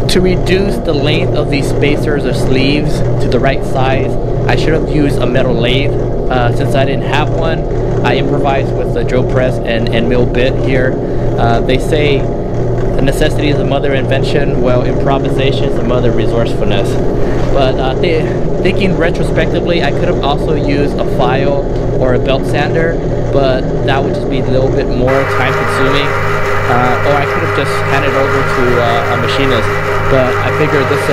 To reduce the length of these spacers or sleeves to the right size, I should have used a metal lathe. Since I didn't have one, I improvised with the drill press and end mill bit here. They say necessity is the mother of invention. Well, improvisation is the mother of resourcefulness. But thinking retrospectively, I could have also used a file or a belt sander, but that would just be a little bit more time consuming. Or I could have just handed over to a machinist. But I figured this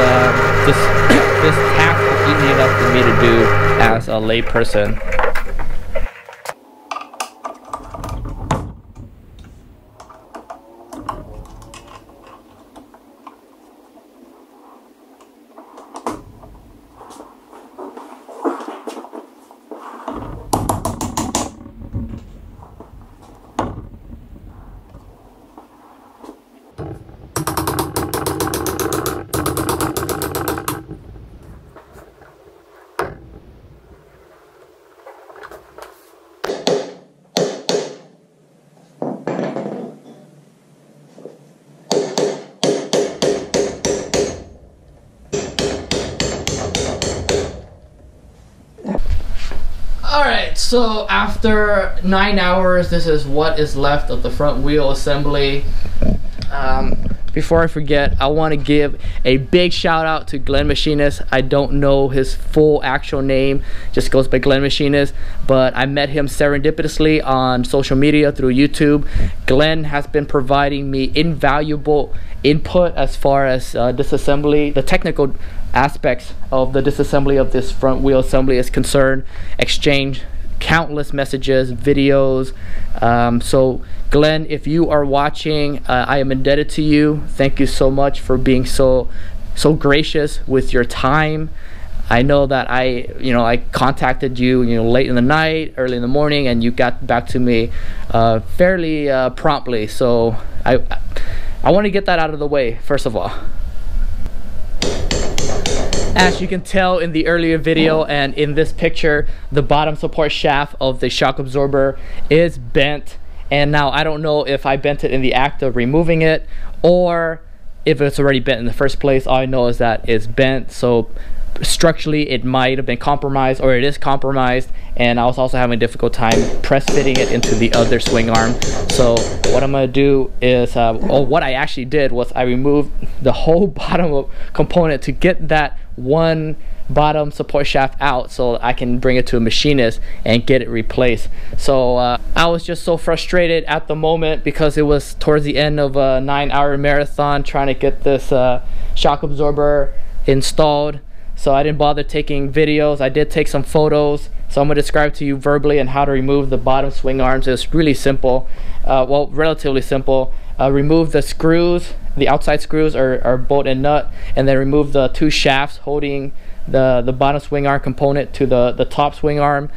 task is easy enough for me to do as a lay person. Alright, so after 9 hours, this is what is left of the front wheel assembly. Before I forget, I want to give a big shout out to Glenn Machinist. I don't know his full actual name, just goes by Glenn Machinist, but I met him serendipitously on social media through YouTube. Glenn has been providing me invaluable input as far as disassembly, the technical aspects of the disassembly of this front wheel assembly is concerned. Exchange countless messages, videos. So Glenn, if you are watching, I am indebted to you. Thank you so much for being so gracious with your time. I know that I contacted you, late in the night, early in the morning, and you got back to me fairly promptly. So I want to get that out of the way first of all. As you can tell in the earlier video and in this picture, the bottom support shaft of the shock absorber is bent. And now I don't know if I bent it in the act of removing it or if it's already bent in the first place. All I know is that it's bent. So structurally it might have been compromised, or it is compromised, and I was also having a difficult time press fitting it into the other swing arm. So what I'm going to do is, what I actually did was I removed the whole bottom component to get that one bottom support shaft out so I can bring it to a machinist and get it replaced. So I was just so frustrated at the moment because it was towards the end of a 9-hour marathon trying to get this shock absorber installed. So I didn't bother taking videos. I did take some photos, so I'm going to describe to you verbally on how to remove the bottom swing arms. It's really simple, well, relatively simple. Remove the screws, the outside screws are bolt and nut, and then remove the 2 shafts holding the bottom swing arm component to the top swing arm.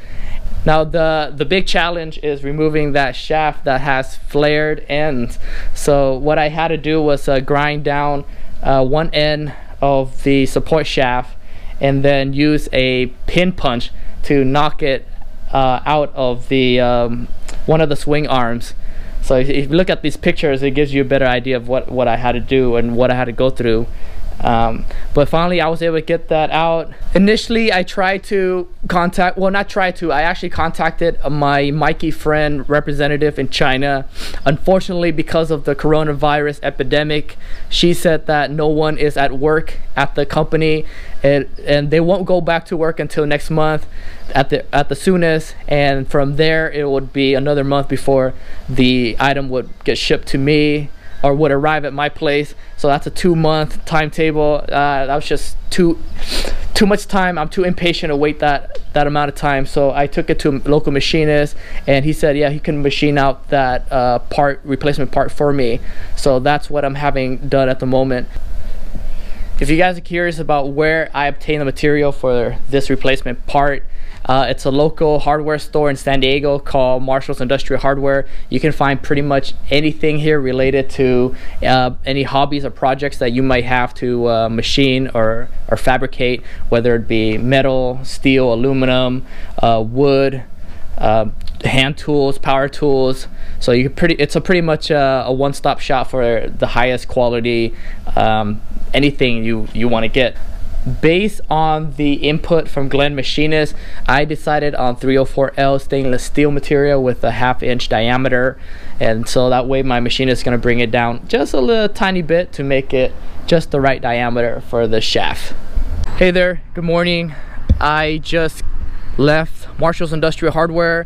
Now the big challenge is removing that shaft that has flared ends. So what I had to do was grind down one end of the support shaft and then use a pin punch to knock it out of the one of the swing arms. So if you look at these pictures, it gives you a better idea of what I had to do and what I had to go through. But finally I was able to get that out. Initially I tried to contact, well, not try to, I actually contacted my Maike friend representative in China. Unfortunately, because of the coronavirus epidemic, she said that no one is at work at the company, and they won't go back to work until next month at the soonest, and from there it would be another month before the item would get shipped to me or would arrive at my place. So that's a 2-month timetable. That was just too much time. I'm too impatient to wait that amount of time. So I took it to a local machinist, and he said, yeah, he can machine out that replacement part for me. So that's what I'm having done at the moment. If you guys are curious about where I obtain the material for this replacement part, it's a local hardware store in San Diego called Marshall's Industrial Hardware. You can find pretty much anything here related to any hobbies or projects that you might have to machine or fabricate, whether it be metal, steel, aluminum, wood, hand tools, power tools. So it's pretty much a one-stop shop for the highest quality anything you want to get. Based on the input from Glenn Machinist, I decided on 304L stainless steel material with a 1/2 inch diameter, and so that way my machinist is going to bring it down just a little tiny bit to make it just the right diameter for the shaft. Hey there, good morning. I just left Marshall's Industrial Hardware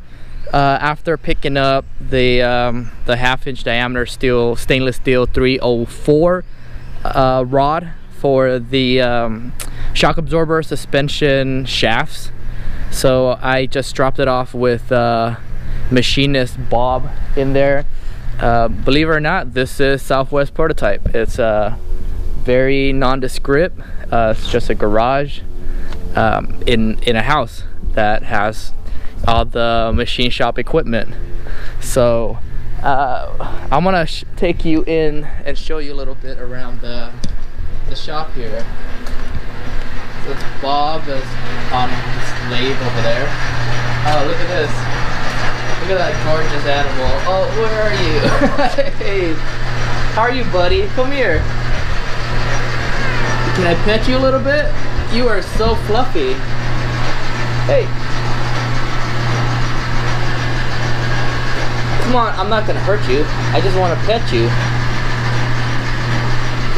after picking up the 1/2 inch diameter stainless steel 304 rod for the shock absorber suspension shafts. So I just dropped it off with machinist Bob in there. Believe it or not, this is Southwest prototype. It's very nondescript. It's just a garage in a house that has all the machine shop equipment. So I'm gonna take you in and show you a little bit around the shop here. So Bob is on his lathe over there. Oh, look at this. Look at that gorgeous animal. Oh, where are you? Hey, how are you, buddy? Come here. Can I pet you a little bit? You are so fluffy. Hey. Come on, I'm not gonna hurt you. I just want to pet you.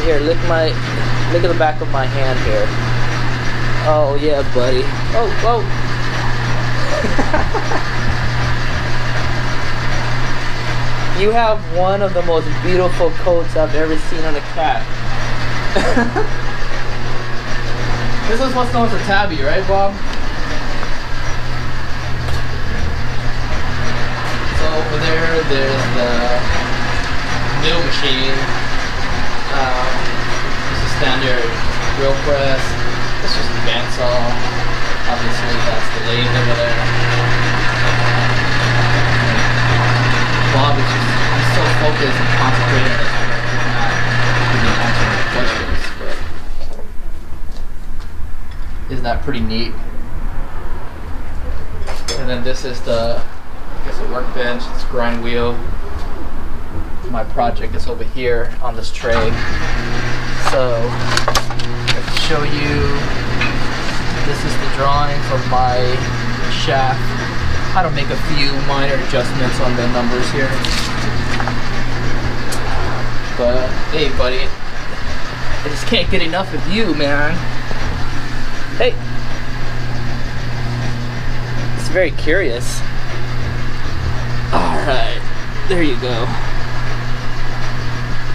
Here, look at the back of my hand here. Oh yeah, buddy. Oh, whoa. You have one of the most beautiful coats I've ever seen on a cat. This is what's known as a tabby, right, Bob? So over there's the mill machine. This is standard drill press. This is the bandsaw. Obviously, that's the lathe over there. Bob is he's so focused and concentrated on his work, he's not even answering the questions. But isn't that pretty neat? And then this is the, I guess, a workbench. It's a grind wheel. My project is over here on this tray. So let's show you this is the drawing for my shaft. How to make a few minor adjustments on the numbers here. But hey buddy, I just can't get enough of you, man. Hey, it's very curious. Alright, there you go.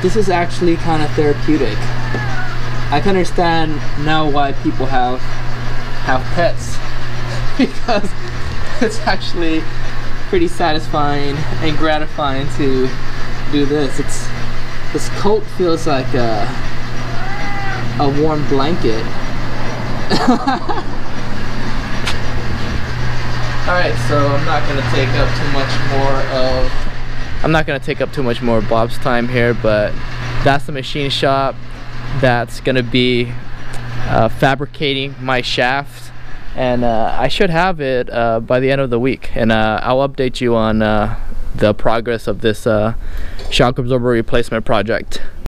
This is actually kind of therapeutic. I can understand now why people have pets, because it's actually pretty satisfying and gratifying to do this. This coat feels like a warm blanket. Alright, so I'm not gonna take up too much more of Bob's time here, but that's the machine shop that's gonna be fabricating my shaft, and I should have it by the end of the week, and I'll update you on the progress of this shock absorber replacement project.